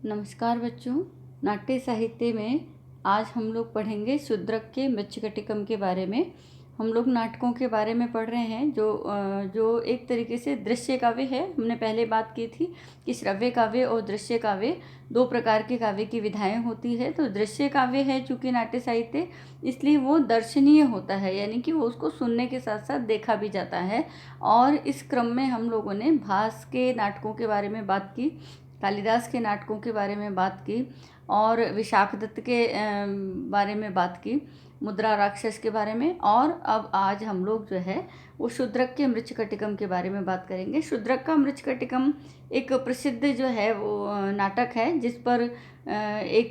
नमस्कार बच्चों। नाट्य साहित्य में आज हम लोग पढ़ेंगे शूद्रक के मृच्छकटिकम के बारे में। हम लोग नाटकों के बारे में पढ़ रहे हैं जो एक तरीके से दृश्य काव्य है। हमने पहले बात की थी कि श्रव्य काव्य और दृश्य काव्य दो प्रकार के काव्य की विधाएं होती है। तो दृश्य काव्य है चूँकि नाट्य साहित्य, इसलिए वो दर्शनीय होता है, यानी कि वो उसको सुनने के साथ साथ देखा भी जाता है। और इस क्रम में हम लोगों ने भास के नाटकों के बारे में बात की, कालिदास के नाटकों के बारे में बात की और विशाखदत्त के बारे में बात की, मुद्रा राक्षस के बारे में। और अब आज हम लोग जो है वो शूद्रक के मृच्छकटिकम के बारे में बात करेंगे। शूद्रक का मृच्छकटिकम एक प्रसिद्ध जो है वो नाटक है, जिस पर एक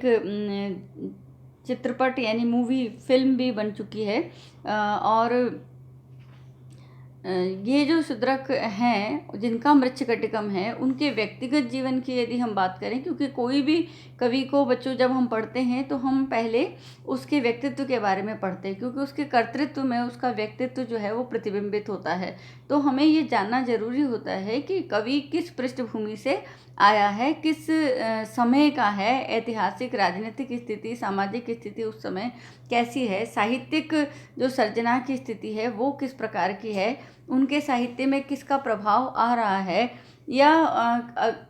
चित्रपट यानी मूवी फिल्म भी बन चुकी है। और ये जो शूद्रक हैं जिनका मृच्छकटिकम है, उनके व्यक्तिगत जीवन की यदि हम बात करें, क्योंकि कोई भी कवि को बच्चों जब हम पढ़ते हैं तो हम पहले उसके व्यक्तित्व के बारे में पढ़ते हैं, क्योंकि उसके कर्तृत्व में उसका व्यक्तित्व जो है वो प्रतिबिंबित होता है। तो हमें ये जानना जरूरी होता है कि कवि किस पृष्ठभूमि से आया है, किस समय का है, ऐतिहासिक राजनीतिक स्थिति, सामाजिक स्थिति उस समय कैसी है, साहित्यिक जो सर्जना की स्थिति है वो किस प्रकार की है, उनके साहित्य में किसका प्रभाव आ रहा है या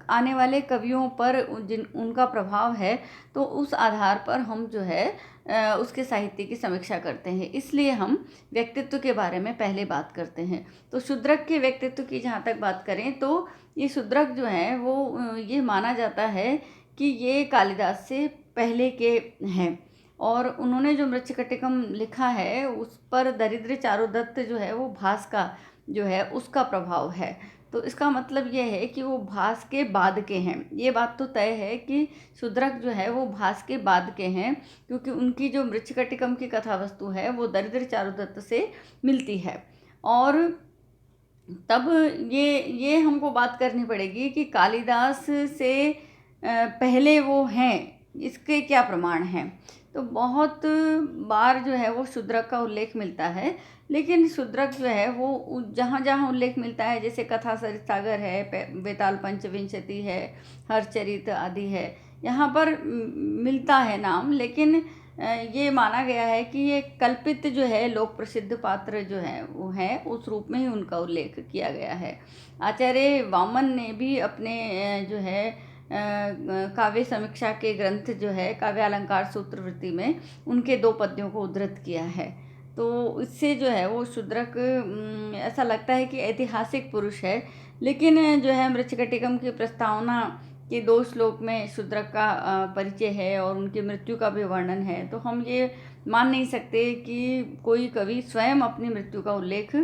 आने वाले कवियों पर जिन उनका प्रभाव है। तो उस आधार पर हम जो है उसके साहित्य की समीक्षा करते हैं। इसलिए हम व्यक्तित्व के बारे में पहले बात करते हैं। तो शूद्रक के व्यक्तित्व की जहाँ तक बात करें तो ये शूद्रक जो है वो ये माना जाता है कि ये कालिदास से पहले के हैं। और उन्होंने जो मृच्छकटिकम लिखा है उस पर दरिद्र चारुदत्त जो है वो भास का जो है उसका प्रभाव है। तो इसका मतलब ये है कि वो भास के बाद के हैं। ये बात तो तय है कि शूद्रक जो है वो भास के बाद के हैं, क्योंकि उनकी जो मृच्छकटिकम की कथा वस्तु है वो दरिद्र चारुदत्त से मिलती है। और तब ये हमको बात करनी पड़ेगी कि कालिदास से पहले वो हैं, इसके क्या प्रमाण हैं। तो बहुत बार जो है वो शूद्रक का उल्लेख मिलता है, लेकिन शूद्रक जो है वो जहाँ जहाँ उल्लेख मिलता है, जैसे कथा सरित सागर है, बेताल पंचविंशति है, हरचरित आदि है, यहाँ पर मिलता है नाम। लेकिन ये माना गया है कि ये कल्पित जो है लोक प्रसिद्ध पात्र जो है वो है, उस रूप में ही उनका उल्लेख किया गया है। आचार्य वामन ने भी अपने जो है काव्य समीक्षा के ग्रंथ जो है काव्यालंकार सूत्रवृत्ति में उनके दो पद्यों को उद्धृत किया है। तो इससे जो है वो शूद्रक ऐसा लगता है कि ऐतिहासिक पुरुष है। लेकिन जो है मृच्छकटिकम की प्रस्तावना के दो श्लोक में शूद्रक का परिचय है और उनकी मृत्यु का भी वर्णन है। तो हम ये मान नहीं सकते कि कोई कवि स्वयं अपनी मृत्यु का उल्लेख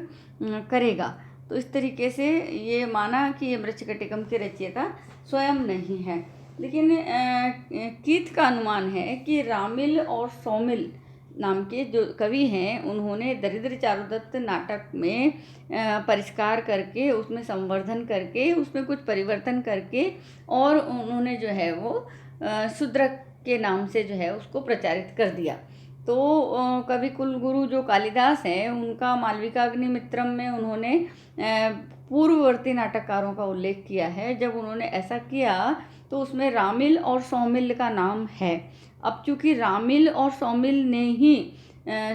करेगा। तो इस तरीके से ये माना कि ये मृच्छकटिकम के रचयिता स्वयं नहीं है। लेकिन कीथ का अनुमान है कि रामिल और सौमिल नाम के जो कवि हैं, उन्होंने दरिद्र चारुदत्त नाटक में परिष्कार करके, उसमें संवर्धन करके, उसमें कुछ परिवर्तन करके और उन्होंने जो है वो शूद्रक के नाम से जो है उसको प्रचारित कर दिया। तो कवि कुलगुरु जो कालिदास हैं, उनका मालविकाग्निमित्रम में उन्होंने पूर्ववर्ती नाटककारों का उल्लेख किया है। जब उन्होंने ऐसा किया तो उसमें रामिल और सौमिल का नाम है। अब चूँकि रामिल और सौमिल ने ही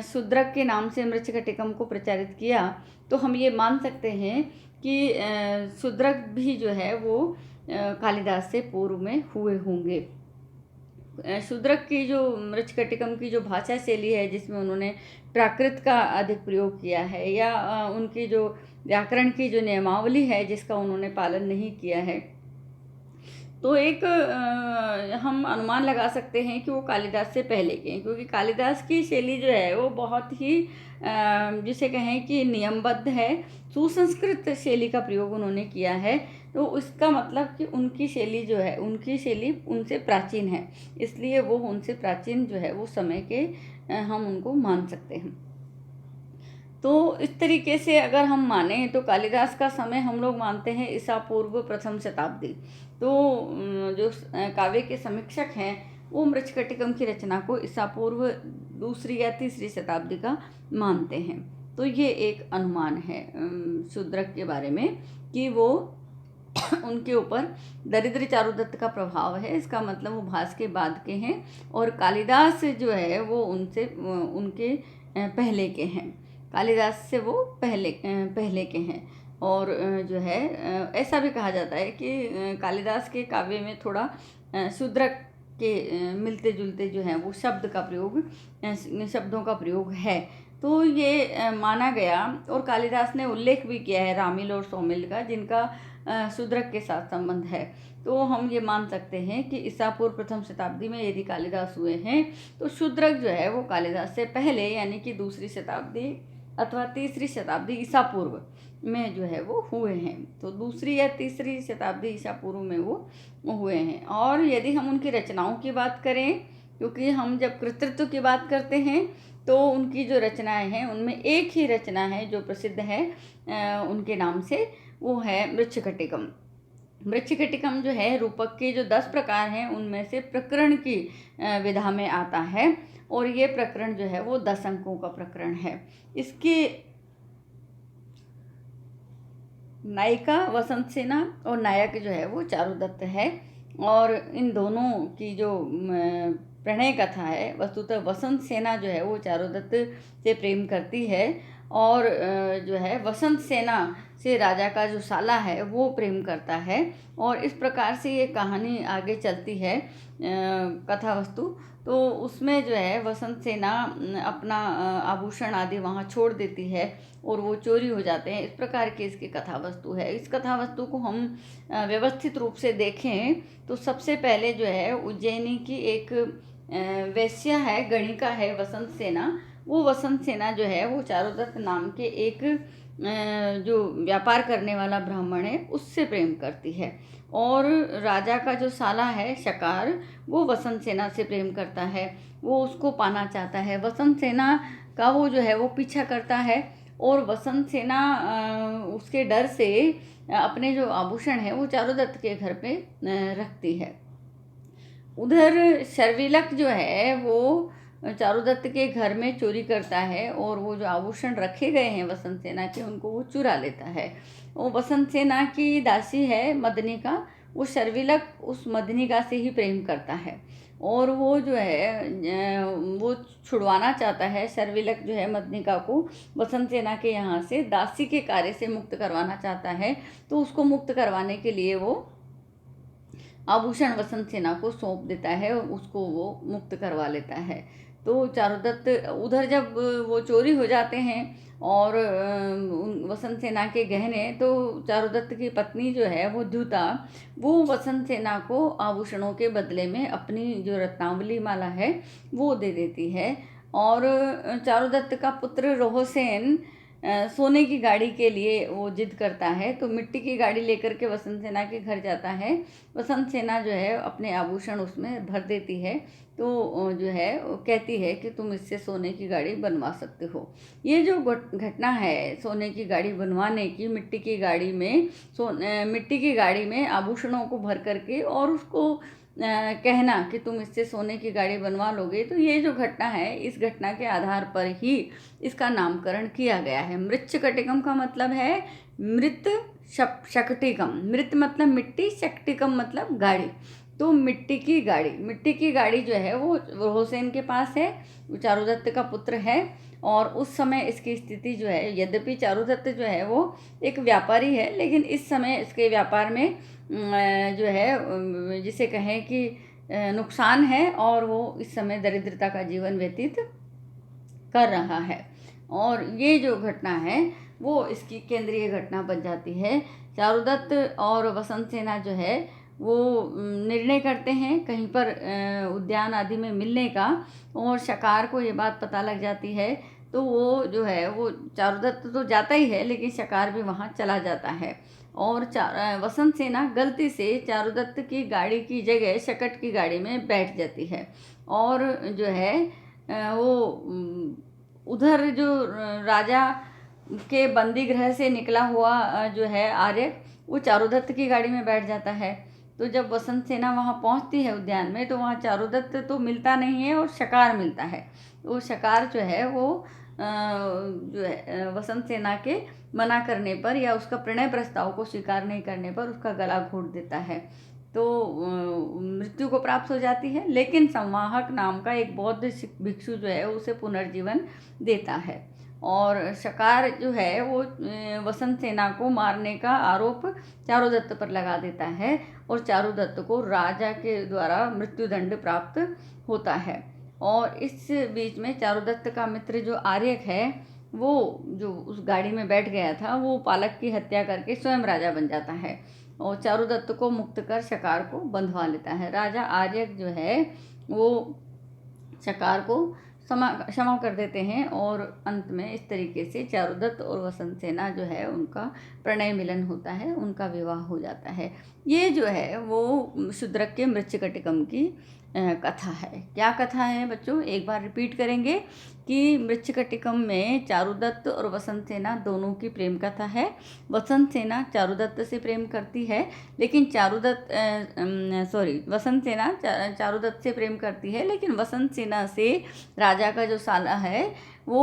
शूद्रक के नाम से मृच्छकटिकम को प्रचारित किया, तो हम ये मान सकते हैं कि शूद्रक भी जो है वो कालिदास से पूर्व में हुए होंगे। शूद्रक की जो मृच्छकटिकम की जो भाषा शैली है, जिसमें उन्होंने प्राकृत का अधिक प्रयोग किया है, या उनकी जो व्याकरण की जो नियमावली है जिसका उन्होंने पालन नहीं किया है, तो एक हम अनुमान लगा सकते हैं कि वो कालिदास से पहले के हैं। क्योंकि कालिदास की शैली जो है वो बहुत ही जिसे कहें कि नियमबद्ध है, सुसंस्कृत शैली का प्रयोग उन्होंने किया है। तो उसका मतलब कि उनकी शैली जो है, उनकी शैली उनसे प्राचीन है, इसलिए वो उनसे प्राचीन जो है वो समय के हम उनको मान सकते हैं। तो इस तरीके से अगर हम माने तो कालिदास का समय हम लोग मानते हैं ईसा पूर्व प्रथम शताब्दी। तो जो काव्य के समीक्षक हैं वो मृच्छकटिकम की रचना को ईसा पूर्व दूसरी या तीसरी शताब्दी का मानते हैं। तो ये एक अनुमान है शूद्रक के बारे में कि वो उनके ऊपर दरिद्र चारुदत्त का प्रभाव है। इसका मतलब वो भास के बाद के हैं और कालिदास जो है वो उनसे उनके पहले के हैं। कालिदास से वो पहले के हैं। और जो है ऐसा भी कहा जाता है कि कालिदास के काव्य में थोड़ा शूद्रक के मिलते जुलते जो हैं वो शब्दों का प्रयोग है। तो ये माना गया। और कालिदास ने उल्लेख भी किया है रामिल और सौमिल का, जिनका शूद्रक के साथ संबंध है। तो हम ये मान सकते हैं कि ईसा पूर्व प्रथम शताब्दी में यदि कालिदास हुए हैं तो शूद्रक जो है वो कालिदास से पहले यानी कि दूसरी शताब्दी अथवा तीसरी शताब्दी ईसा पूर्व में जो है वो हुए हैं। तो दूसरी या तीसरी शताब्दी ईसा पूर्व में वो हुए हैं। और यदि हम उनकी रचनाओं की बात करें, क्योंकि हम जब कृतित्व की बात करते हैं तो उनकी जो रचनाएं हैं उनमें एक ही रचना है जो प्रसिद्ध है उनके नाम से, वो है मृच्छकटिकम। मृच्छकटिकम जो है रूपक के जो 10 प्रकार हैं उनमें से प्रकरण की विधा में आता है। और ये प्रकरण जो है वो 10 अंकों का प्रकरण है। इसकी नायिका वसंत सेना और नायक जो है वो चारुदत्त है। और इन दोनों की जो प्रणय कथा है, वस्तुतः वसंत सेना जो है वो चारुदत्त से प्रेम करती है और जो है वसंत सेना से राजा का जो साला है वो प्रेम करता है। और इस प्रकार से ये कहानी आगे चलती है कथा वस्तु। तो उसमें जो है वसंत सेना अपना आभूषण आदि वहाँ छोड़ देती है और वो चोरी हो जाते हैं। इस प्रकार की इसकी कथा वस्तु है। इस कथा वस्तु को हम व्यवस्थित रूप से देखें तो सबसे पहले जो है उज्जैनी की एक वैश्या है, गणिका है वसंत सेना। वो वसंत सेना जो है वो चारुदत्त नाम के एक जो व्यापार करने वाला ब्राह्मण है उससे प्रेम करती है। और राजा का जो साला है शकार, वो वसंत सेना से प्रेम करता है, वो उसको पाना चाहता है। वसंत सेना का वो जो है वो पीछा करता है और वसंत सेना उसके डर से अपने जो आभूषण है वो चारुदत्त के घर पे रखती है। उधर शर्विलक जो है वो चारुदत्त के घर में चोरी करता है और वो जो आभूषण रखे गए हैं वसंत सेना के उनको वो चुरा लेता है। वो वसंत सेना की दासी है मदनिका, वो शर्विलक उस मदनिका से ही प्रेम करता है और वो जो है वो छुड़वाना चाहता है। शर्विलक जो है मदनिका को वसंत सेना के यहाँ से दासी के कार्य से मुक्त करवाना चाहता है। तो उसको मुक्त करवाने के लिए वो आभूषण वसंत सेना को सौंप देता है और उसको वो मुक्त करवा लेता है। तो चारुदत्त उधर जब वो चोरी हो जाते हैं और वसंत सेना के गहने, तो चारुदत्त की पत्नी जो है वो द्युता, वो वसंत सेना को आभूषणों के बदले में अपनी जो रत्नावली माला है वो दे देती है। और चारुदत्त का पुत्र रोहसेन सोने की गाड़ी के लिए वो जिद करता है, तो मिट्टी की गाड़ी लेकर के वसंत सेना के घर जाता है। वसंत सेना जो है अपने आभूषण उसमें भर देती है। तो जो है वो कहती है कि तुम इससे सोने की गाड़ी बनवा सकते हो। ये जो घटना है सोने की गाड़ी बनवाने की, मिट्टी की गाड़ी में आभूषणों को भर करके और उसको कहना कि तुम इससे सोने की गाड़ी बनवा लोगे, तो ये जो घटना है इस घटना के आधार पर ही इसका नामकरण किया गया है। मृच्छकटिकम का मतलब है मृत शकटिकम। मृत मतलब मिट्टी, शकटिकम मतलब गाड़ी। तो मिट्टी की गाड़ी जो है वो रोहसेन के पास है, वो चारुदत्त का पुत्र है। और उस समय इसकी स्थिति जो है, यद्यपि चारुदत्त जो है वो एक व्यापारी है, लेकिन इस समय इसके व्यापार में जो है जिसे कहें कि नुकसान है और वो इस समय दरिद्रता का जीवन व्यतीत कर रहा है। और ये जो घटना है वो इसकी केंद्रीय घटना बन जाती है। चारुदत्त और वसंत सेना जो है वो निर्णय करते हैं कहीं पर उद्यान आदि में मिलने का, और शकार को ये बात पता लग जाती है। तो वो जो है वो चारुदत्त तो जाता ही है लेकिन शकार भी वहाँ चला जाता है। और वसंत सेना गलती से चारुदत्त की गाड़ी की जगह शकट की गाड़ी में बैठ जाती है। और जो है वो उधर जो राजा के बंदी गृह से निकला हुआ जो है आर्य, वो चारुदत्त की गाड़ी में बैठ जाता है। तो जब वसंत सेना वहाँ पहुँचती है उद्यान में, तो वहाँ चारुदत्त तो मिलता नहीं है और शकार मिलता है। तो शकार जो है वो जो है वसंत सेना के मना करने पर या उसका प्रणय प्रस्ताव को स्वीकार नहीं करने पर उसका गला घोट देता है, तो मृत्यु को प्राप्त हो जाती है। लेकिन संवाहक नाम का एक बौद्ध भिक्षु जो है उसे पुनर्जीवन देता है, और शकार जो है वो वसंत सेना को मारने का आरोप चारुदत्त पर लगा देता है, और चारुदत्त को राजा के द्वारा मृत्युदंड प्राप्त होता है। और इस बीच में चारुदत्त का मित्र जो आर्यक है, वो जो उस गाड़ी में बैठ गया था, वो पालक की हत्या करके स्वयं राजा बन जाता है और चारुदत्त को मुक्त कर शकार को बंधवा लेता है। राजा आर्यक जो है वो शकार को क्षमा कर देते हैं, और अंत में इस तरीके से चारुदत्त और वसंत सेना जो है उनका प्रणय मिलन होता है, उनका विवाह हो जाता है। ये जो है वो शूद्रक के मृच्छकटिकम की कथा है। क्या कथा है बच्चों, एक बार रिपीट करेंगे कि मृच्छकटिकम में चारुदत्त और वसंत सेना दोनों की प्रेम कथा है। वसंत सेना चारुदत्त से प्रेम करती है, लेकिन वसंत सेना चारुदत्त से प्रेम करती है, लेकिन वसंत सेना से राजा का जो साला है वो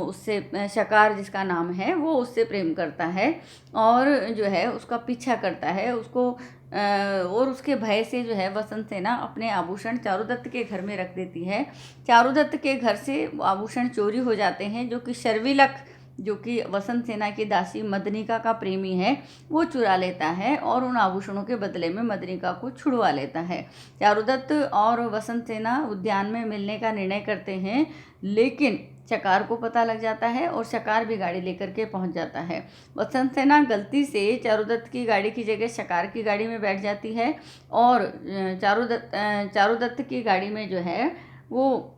उससे, शकार जिसका नाम है, वो उससे प्रेम करता है और जो है उसका पीछा करता है उसको, और उसके भय से जो है वसंत सेना अपने आभूषण चारुदत्त के घर में रख देती है। चारुदत्त के घर से आभूषण चोरी हो जाते हैं, जो कि शर्विलक, जो कि वसंत सेना की दासी मदनिका का प्रेमी है, वो चुरा लेता है और उन आभूषणों के बदले में मदनिका को छुड़वा लेता है। चारुदत्त और वसंत सेना उद्यान में मिलने का निर्णय करते हैं, लेकिन शकार को पता लग जाता है और शकार भी गाड़ी लेकर के पहुंच जाता है। वसंत सेना गलती से चारुदत्त की गाड़ी की जगह शकार की गाड़ी में बैठ जाती है, और चारुदत्त की गाड़ी में जो है वो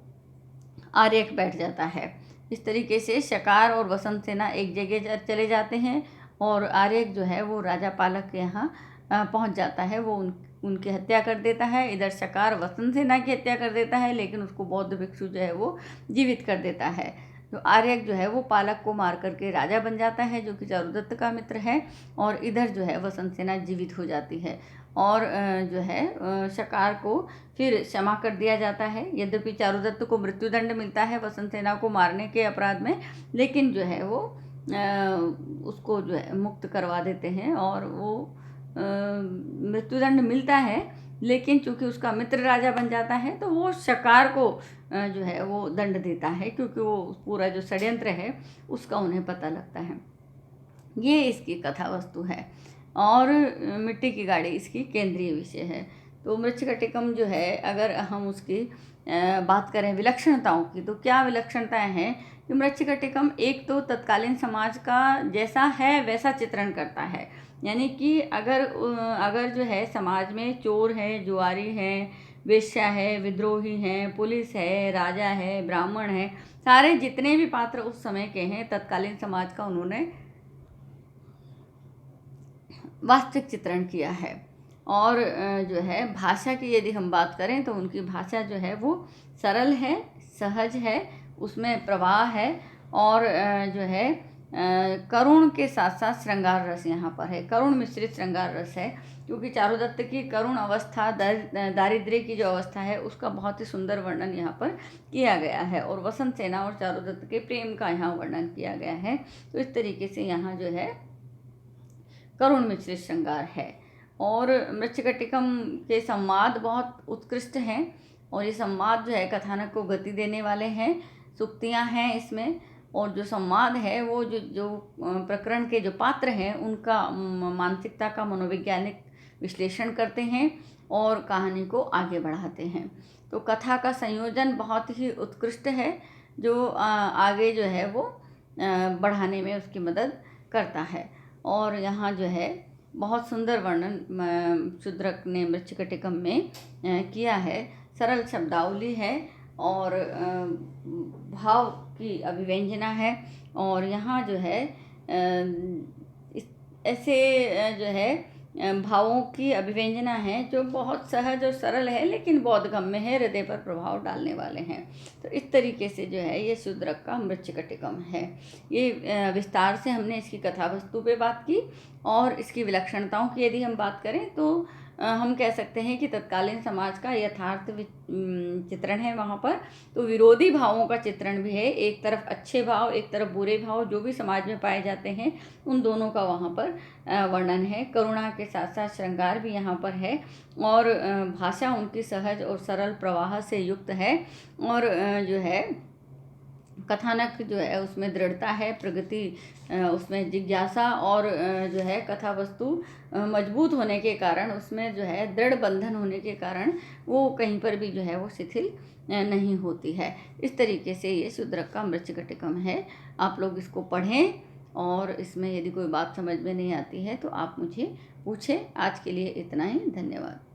आर्यक बैठ जाता है। इस तरीके से शकार और वसंत सेना एक जगह चले जाते हैं, और आर्यक जो है वो राजा पालक के यहाँ पहुँच जाता है। वो उनकी हत्या कर देता है। इधर शकार वसंत सेना की हत्या कर देता है, लेकिन उसको बौद्ध भिक्षु जो है वो जीवित कर देता है। तो आर्यक जो है वो पालक को मार करके राजा बन जाता है, जो कि चारुदत्त का मित्र है, और इधर जो है वसंत सेना जीवित हो जाती है, और जो है शकार को फिर क्षमा कर दिया जाता है। यद्यपि चारुदत्त को मृत्युदंड मिलता है वसंत सेना को मारने के अपराध में, लेकिन जो है वो उसको जो है मुक्त करवा देते हैं, और वो मृत्युदंड मिलता है, लेकिन चूंकि उसका मित्र राजा बन जाता है तो वो शकार को जो है वो दंड देता है, क्योंकि वो पूरा जो षड्यंत्र है उसका उन्हें पता लगता है। ये इसकी कथा वस्तु है, और मिट्टी की गाड़ी इसकी केंद्रीय विषय है। तो मृच्छकटिकम जो है, अगर हम उसकी बात करें विलक्षणताओं की, तो क्या विलक्षणताएं हैं कि मृच्छकटिकम एक तो तत्कालीन समाज का जैसा है वैसा चित्रण करता है। यानी कि अगर जो है समाज में चोर है, जुआरी है, वेश्या है, विद्रोही हैं, पुलिस है, राजा है, ब्राह्मण है, सारे जितने भी पात्र उस समय के हैं तत्कालीन समाज का उन्होंने वास्तविक चित्रण किया है। और जो है भाषा की यदि हम बात करें तो उनकी भाषा जो है वो सरल है, सहज है, उसमें प्रवाह है, और जो है करुण के साथ साथ श्रृंगार रस यहाँ पर है, करुण मिश्रित श्रृंगार रस है, क्योंकि चारुदत्त की करुण अवस्था, दारिद्र्य की जो अवस्था है उसका बहुत ही सुंदर वर्णन यहाँ पर किया गया है, और वसंत सेना और चारुदत्त के प्रेम का यहाँ वर्णन किया गया है। तो इस तरीके से यहाँ जो है करुण मिश्रित श्रृंगार है। और मृच्छकटिकम के संवाद बहुत उत्कृष्ट हैं, और ये संवाद जो है कथानक को गति देने वाले हैं, सूक्तियाँ हैं इसमें, और जो संवाद है वो जो प्रकरण के जो पात्र हैं उनका मानसिकता का मनोवैज्ञानिक विश्लेषण करते हैं और कहानी को आगे बढ़ाते हैं। तो कथा का संयोजन बहुत ही उत्कृष्ट है, जो आगे जो है वो बढ़ाने में उसकी मदद करता है। और यहाँ जो है बहुत सुंदर वर्णन शूद्रक ने मृच्छकटिकम में किया है। सरल शब्दावली है, और भाव की अभिव्यंजना है, और यहाँ जो है ऐसे जो है भावों की अभिव्यंजना है जो बहुत सहज और सरल है, लेकिन बोधगम्य है, हृदय पर प्रभाव डालने वाले हैं। तो इस तरीके से जो है ये शूद्रक का मृच्छकटिकम है। ये विस्तार से हमने इसकी कथा वस्तु पे बात की, और इसकी विलक्षणताओं की यदि हम बात करें तो हम कह सकते हैं कि तत्कालीन समाज का यथार्थ चित्रण है वहाँ पर। तो विरोधी भावों का चित्रण भी है, एक तरफ अच्छे भाव, एक तरफ बुरे भाव जो भी समाज में पाए जाते हैं, उन दोनों का वहाँ पर वर्णन है। करुणा के साथ साथ श्रृंगार भी यहाँ पर है, और भाषा उनकी सहज और सरल प्रवाह से युक्त है, और जो है कथानक जो है उसमें दृढ़ता है, प्रगति उसमें जिज्ञासा, और जो है कथा वस्तु मजबूत होने के कारण, उसमें जो है दृढ़ बंधन होने के कारण वो कहीं पर भी जो है वो शिथिल नहीं होती है। इस तरीके से ये शूद्रक का मृच्छकटिकम है। आप लोग इसको पढ़ें, और इसमें यदि कोई बात समझ में नहीं आती है तो आप मुझे पूछें। आज के लिए इतना ही, धन्यवाद।